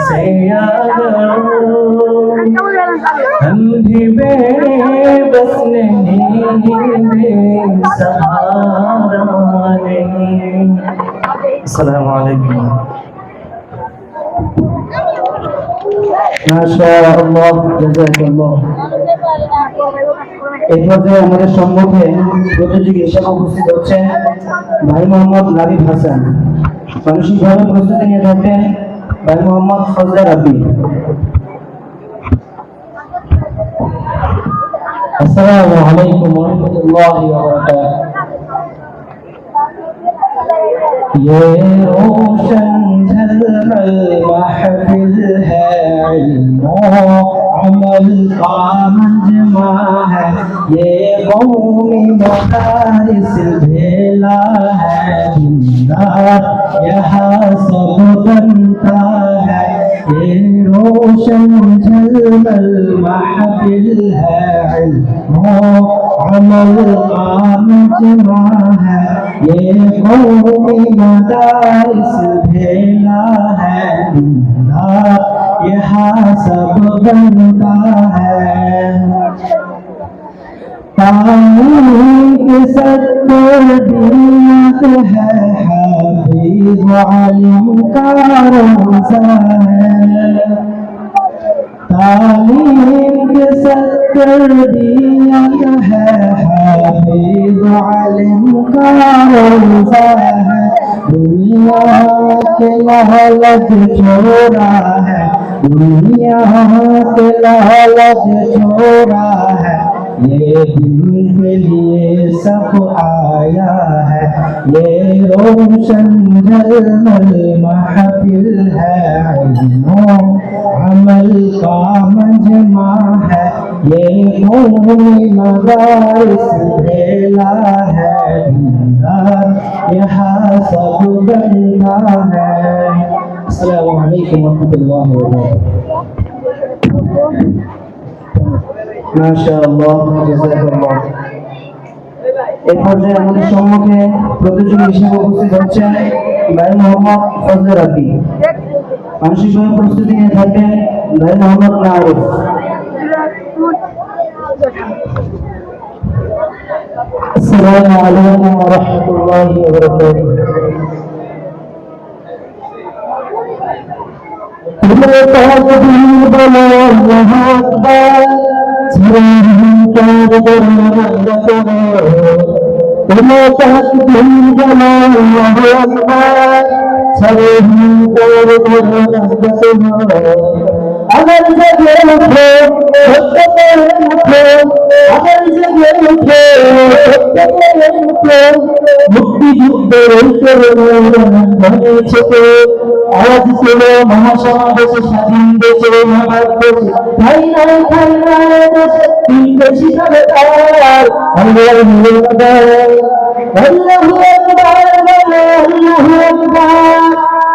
से अगर हम भी बेबस नहीं बेसहारा नहीं। अस्सलामु अलैकुम। মাশাআল্লাহ, জাযাকাল্লাহ। এই পর্যায়ে আমাদের সম্মুখে প্রতিযোগী হিসেবে উপস্থিত হচ্ছেন ভাই মোহাম্মদ লাবিব হাসান। মানসিকভাবে প্রস্তুতি নিয়ে থাকবেন ভাই মোহাম্মদ ফজলে রাব্বি। আসসালামু আলাইকুম ওয়া রাহমাতুল্লাহি ওয়া বারাকাতুহু। ये रोशन झलमल महफिल है, इल्मो अमल का मजमा है। ये कौमी मदारिस भेला है, जिंदा यहाँ सब बनता है। ये रोशन झलमल महफिल है, इल्मो अमल का मजमा है। ये कौमी मदारिस भेला है, जिंदा यहाँ सब बनता है। तारीख सत्तरदीयत है, हाफिज आलिम का रोज़ा है। तारीख सत्तरदीयत है, हाफिज आलिम का रोज़ा है। दुनिया के लालच छोड़ा है, दुनिया के लालच छोड़ा है। ये दिन के लिए सब आया है, ये रोशन झलमल महफिल है, इल्मो अमल का मजमा है। ये कौमी मदारिस भेला है, जिंदा यहाँ सब बनता है। अस्सलामु अलैकुम व रहमतुल्लाहि व बरकातुहू। মাশাআল্লাহ, জাযাকাল্লাহ। এই পর্যায়ে আমাদের সম্মুখে প্রতিযোগী হিসেবে উপস্থিত হচ্ছেন ভাই মোহাম্মদ ফজলে রাব্বি। মানসিকভাবে প্রস্তুতি নিয়ে থাকবেন ভাই মোহাম্মদ মারুফ। আসসালামু আলাইকুম ওয়া রাহমাতুল্লাহি ওয়া বারাকাতুহু। तुम्हें तकबीर बोलो अल्लाह अकबर, तुम्हें तकबीर बोलो अल्लाह अकबर। अगर जगे उठे अगर जगे उठे मुक्ति যুদ্ধের ছোটে আজ ছিল মহাসমাবেশে স্বাধীন দেশে মহাভারত দেশে ঠাই নাই দেশে তিন দেশি খাবে তার আল্লাহু আকবার আল্লাহু আকবার বলো আল্লাহু আকবার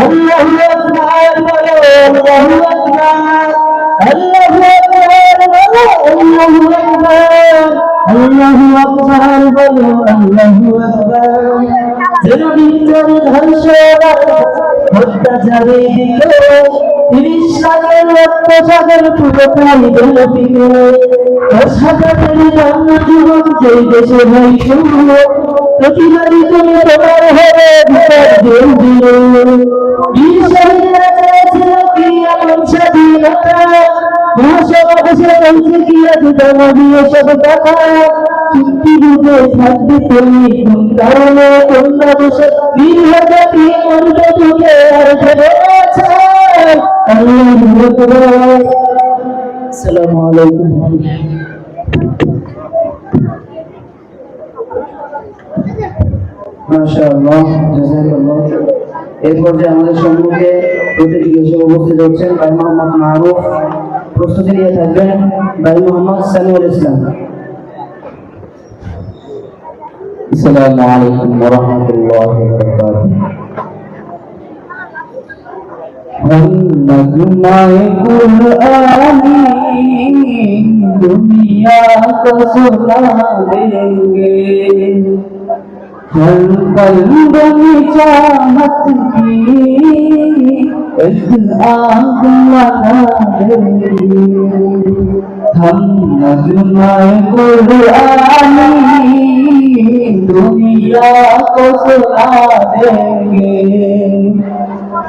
আল্লাহু আকবার বলো আল্লাহু আকবার আল্লাহু আকবার বলো আল্লাহু আকবার আল্লাহু আকবার বলো আল্লাহু আকবার। যেন বিদ্রোহ ধ্বংস অত্যাচারে দিকে 30 সালের অত্যাচারের পুরোটাই গেল ফিরে। 10 হাজারের জন্ম জীবন যেই দেশে হয় শুরু, প্রতিবারই তুমি তোমার হবে বিচার জেল দিল। বীর শহীদরা চেয়েছিল কি এমন স্বাধীনতা, মহাসমাবেশে বলছে কি আজ জমা দিয়ে সব কথা। চুক্তি বুঝে থাকবে তুমি কোন কারণে কোন দেশে বীর হাজারি মরবে তুলে আর ভেবে আছে আল্লাহু আকবার। আসসালামু আলাইকুম। মাশাআল্লাহ, জাযাকাল্লাহ। এই পর্যায়ে আমাদের সম্মুখে প্রতিযোগী হিসেবে উপস্থিত হচ্ছেন ভাই মোহাম্মদ মারুফ। প্রস্তুতি নিয়ে থাকবেন ভাই মোহাম্মদ সামিউল ইসলাম। السلام عليكم ورحمة الله وبركاته. हम नगमाए कुरानी दुनिया को सुना देंगे, हर कल्ब में चाहत की एक आग लगा देंगे हम नगमाए कुरानी दुनिया को सुना देंगे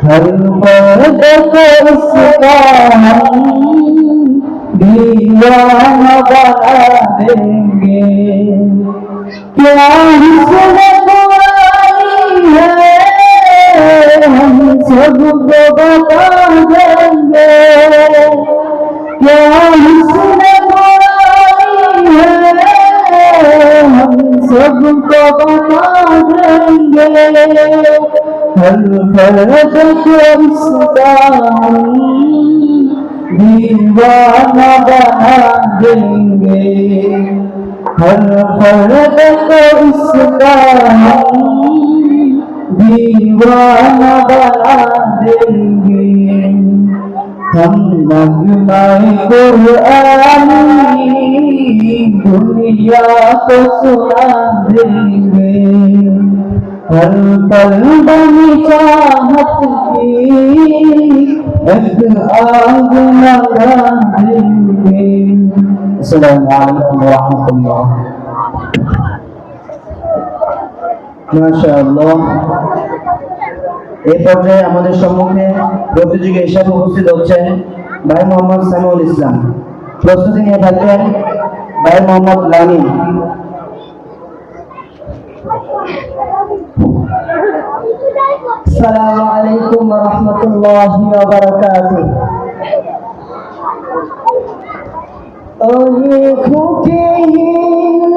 हर फर्द को इसका हम दीवाना बना देंगे क्या हुस्न कुरानी है हम सबको बता देंगे क्या हुस्न कुरानी है हम सबको बता देंगे हर फर्द को इसका हम दीवाना बना देंगे हर फर्द को इसका हम दीवाना बना देंगे हम नगमाए कुरानी दुनिया को सुना देंगे हर कल्ब में चाहत की एक आग लगा देंगे। अस्सलामु अलैकुम व रहमतुल्लाह। মাশাআল্লাহ। এই পর্যায়ে আমাদের সম্মুখে প্রতিযোগী হিসেবে উপস্থিত হচ্ছেন ভাই মোহাম্মদ সামিউল ইসলাম। প্রস্তুতি নিয়ে থাকবেন ভাই মোহাম্মদ লামিন। আসসালামু আলাইকুম ওয়া রাহমাতুল্লাহি ওয়া বারাকাতুহু। ওই খুঁটিহীন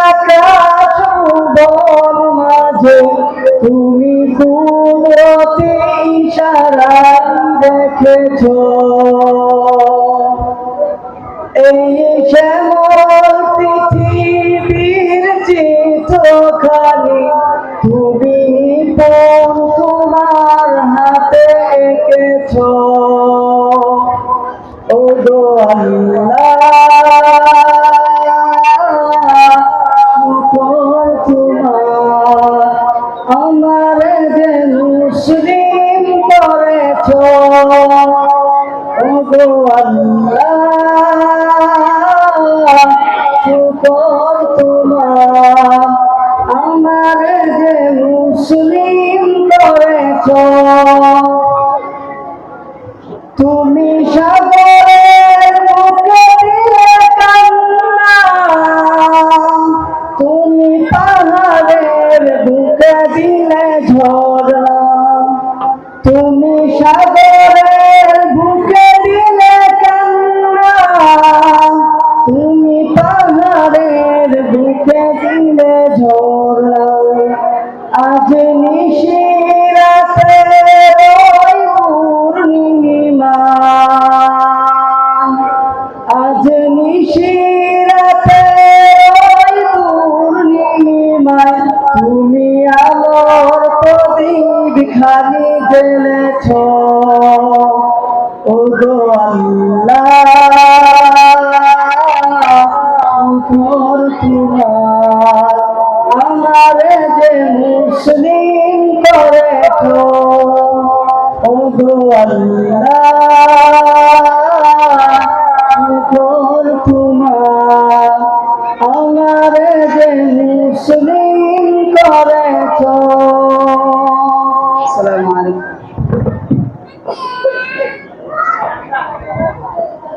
আকাশ বন মাঝে তুমি কুদরতি ইশারায় দেখেছো এই শ্যামল পৃথিবীর চিত্রখানি তুমি তোমার হাতে এঁকেছো ও গো আল্লাহ শুকর তোমার আমার যে মুসলিম করেছো ও গো আল্লাহ শুকর তোমার আমার যে মুসলিম করেছো তুমি সাগরের বুকে দিলে কান্না তুমি পাহাড়ের বুকে দিলে ঝড় তুমি সাগরের বুকে দিলে কান্না তুমি পাহাড়ের বুকে দিলে ঝড় আজ নিশিরাতে ওই পূর্ণিমা আজ নিশিরাতে ওই পূর্ণিমায় তুমি আলোর প্রদীপ খানি জ্বেলেছ ও গো আল্লাহ শুকর তোমার আমার যে মুসলিম করেছ ও গো আল্লাহ শুকর তোমার আমার যে মুসলিম করেছ। আসসালামু আলাইকুম।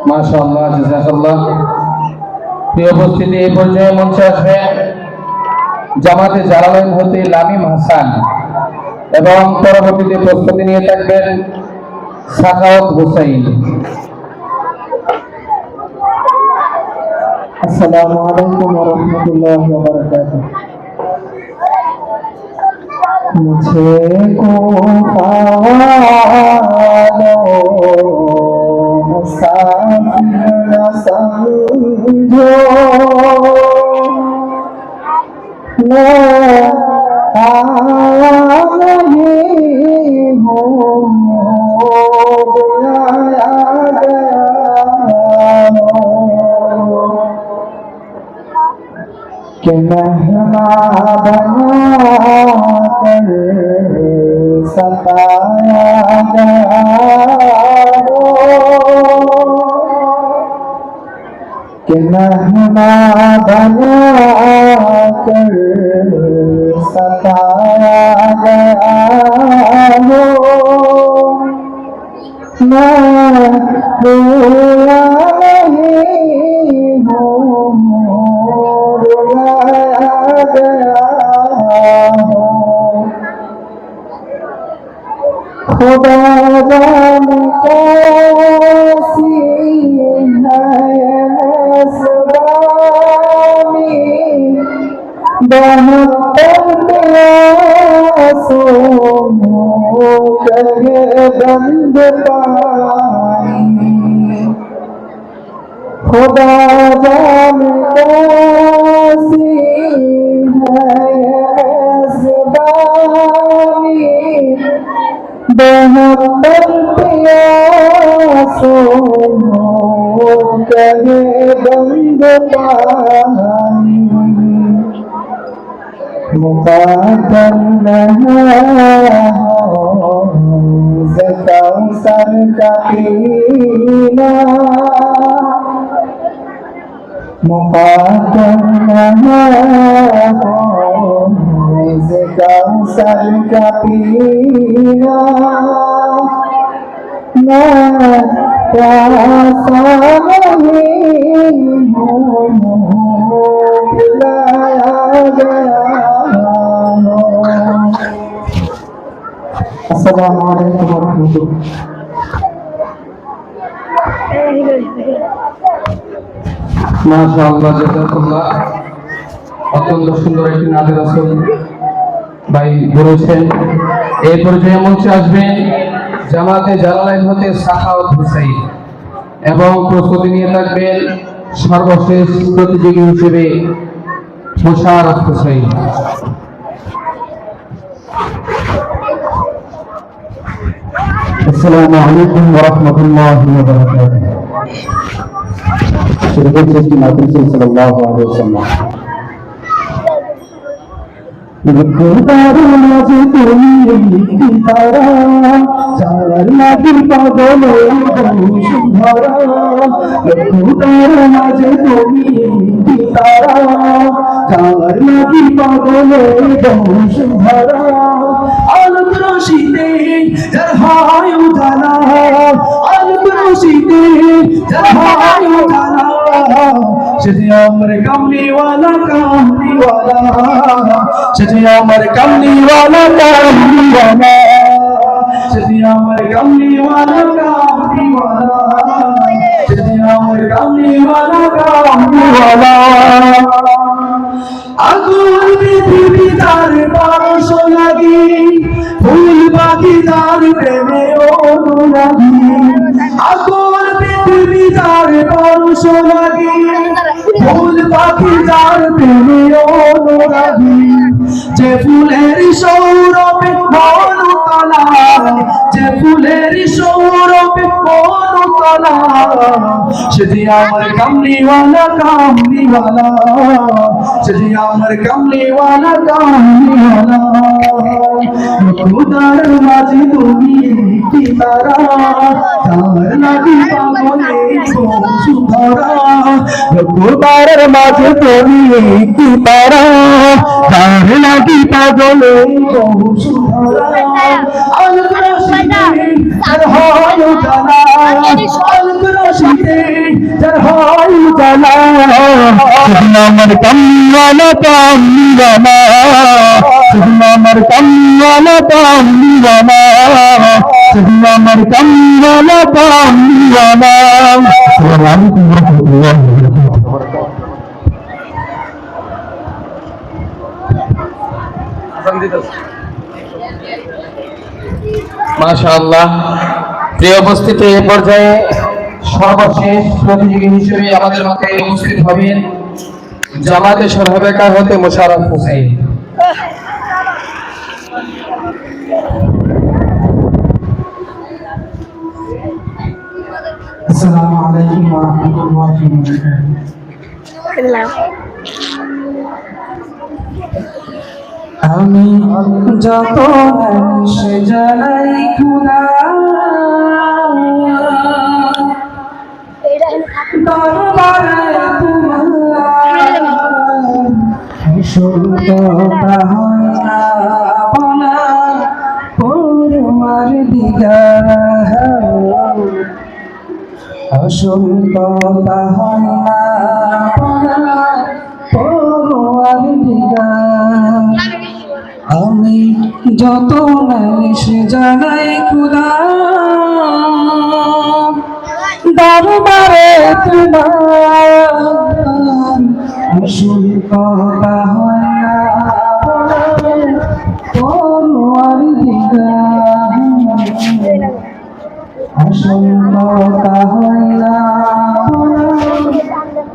মাশাআল্লাহ, জাযাকাল্লাহ। প্রিয় উপস্থিতি, এই পর্যায়ে মঞ্চে আসবে জামাতে জালালাইন হতে লামিম হাসান এবং পরবর্তীতে প্রস্তুতি নিয়ে থাকবেন সাখাওয়াত হুসাইন। আসসালামু আলাইকুম ওয়া রাহমাতুল্লাহি ওয়া বারাকাতুহু। मुझको पालो मुसाफिर न समझो मैं आया नहीं हूँ बुलाया गया कि मेहमा बनाकर सताया गया हो, कि मेहमा बनाकर सताया गया हो। मैं रोया नहीं हूँ, रुलाया गया हूँ। खुदा जाने कैसी है मेज़बानी, बहत्तर प्यासों कहे बंद पानी। खुदा जाने कैसी है मेज़बानी, बहत्तर प्यासों कहे बंद पानी। मुक़द्दर कौसर का पीना, मुक़द्दर कौसर का पीना। मैं प्यासा नहीं हूँ, पिलाया गया हूँ। अस्सलामु अलैकुम वरहमतुल्लाह। মাশাআল্লাহ, জাযাকাল্লাহ। অত্যন্ত সুন্দর একটি নাতে রাসূল ভাই বলেছেন। এই পর্যায়ে মঞ্চে আসবেন জামাতে জালালাইন হতে সাখাওয়াত হুসাইন এবং প্রস্তুতি নিয়ে থাকবেন সর্বশেষ প্রতিযোগী হিসেবে মোশাররফ হুসাইন। अस्सलामु अलैकुम वरहमतुल्लाहि वबरकातुहू। शरीयत से सल्लल्लाहु अलैहि वसल्लम। खुदार माঝে তুমি তারা, যার লাগি পাগলে সুধরা। খুদার মাঝে তুমি তারা, যার লাগি পাগলে সুধরা। আলোক রশিতে যার হয় উজালা, আলোক রশিতে যার হয় উজালা। সেটি আমার কামলিওয়ালা কামলিওয়ালা, সেটি আমার কামলিওয়ালা কামলিওয়ালা, সেটি আমার কামলিওয়ালা কামলিওয়ালা, সেটি আমার কামলিওয়ালা কামলিওয়ালা। আগুন পৃথিবী তার পরশ লাগি, ফুল পাখি তার প্রেমে অনুরাগী। আগুন পৃথিবী তার পরশ লাগি, ফুল পাখি তার প্রেমে অনুরাগী। যে ফুলের সৌরভে মনতলা, যে ফুলের সৌরভে মনতলা। সেটি আমার কামলিওয়ালা কামলিওয়ালা, সেটি আমার কামলিওয়ালা কামলিওয়ালা। খুদার মাঝে তুমি কি তারা, তার লাগি পাগলে সুধরা। খুদার মাঝে তুমি কি তারা, তার লাগি পাগলে সুধরা। আলোক রশিতে যার হয় উজালা, আলোক রশিতে যার হয় উজালা। আমার কামলিওয়ালা কামলিওয়ালা, আমার কামলিওয়ালা কামলিওয়ালা, আমার কামলিওয়ালা কামলিওয়ালা। আসসালামু আলাইকুম ওয়া রাহমাতুল্লাহি ওয়া বারাকাতুহু। মাশাআল্লাহ। প্রিয় উপস্থিতি, এই পর্যায়ে সর্বশেষ প্রতিযোগী হিসেবে আমাদের মাঝে উপস্থিত হবেন জামাতে সরহবেকার হতে মোশাররফ হুসাইন। अस्सलामु अलैकुम व रहमतुल्लाहि व बरकातुहू। আমি যত সে জানাই খুদা দরবারে তোমার শুনতা হয় না বলা পরমার দিগা অসংকতা হয় না বলা পরমার দিগা আমি যত মানুষ জানাই খুদা দরবারে তোমার আসল কথা হয় না পরওয়ার দিগার আসল কথা হয় না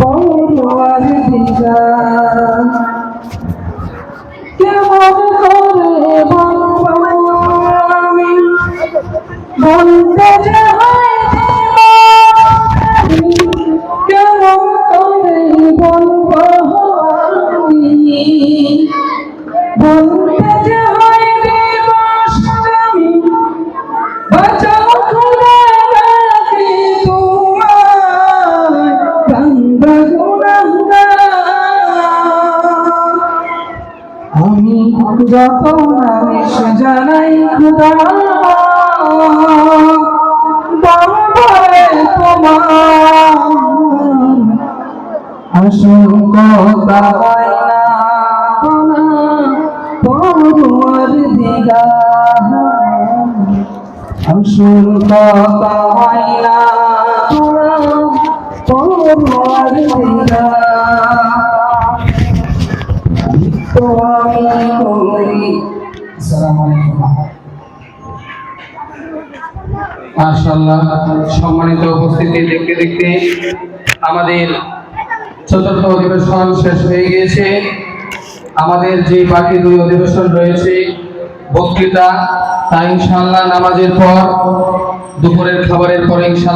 পরওয়ার দিগার কেমন করে বলবো আমি বলতে যে হয় কেমন করে বলবো আমি বলতে যে হয় দিবস আমি বাঁচাও খুদা রাখি তোমার বান্দা গুনাহগার আমি যত নালিশ জানাই খুদা দরবারে তোমার আসল কথা হয় না পরওয়ার দিগার আসল কথা হয় না পরওয়ার দিগার তো আমি করি। আসসালামু আলাইকুম। মাশাআল্লাহ, সম্মানিত উপস্থিতি, দেখতে দেখতে আমাদের চতুর্থ অধিবেশন শেষ হয়ে গিয়েছে। আমাদের যে বাকি 2 অধিবেশন রয়েছে বক্তৃতা, তা ইনশাআল্লাহ নামাজের পর, দুপুরের খাবারের পরে ইনশাআল্লাহ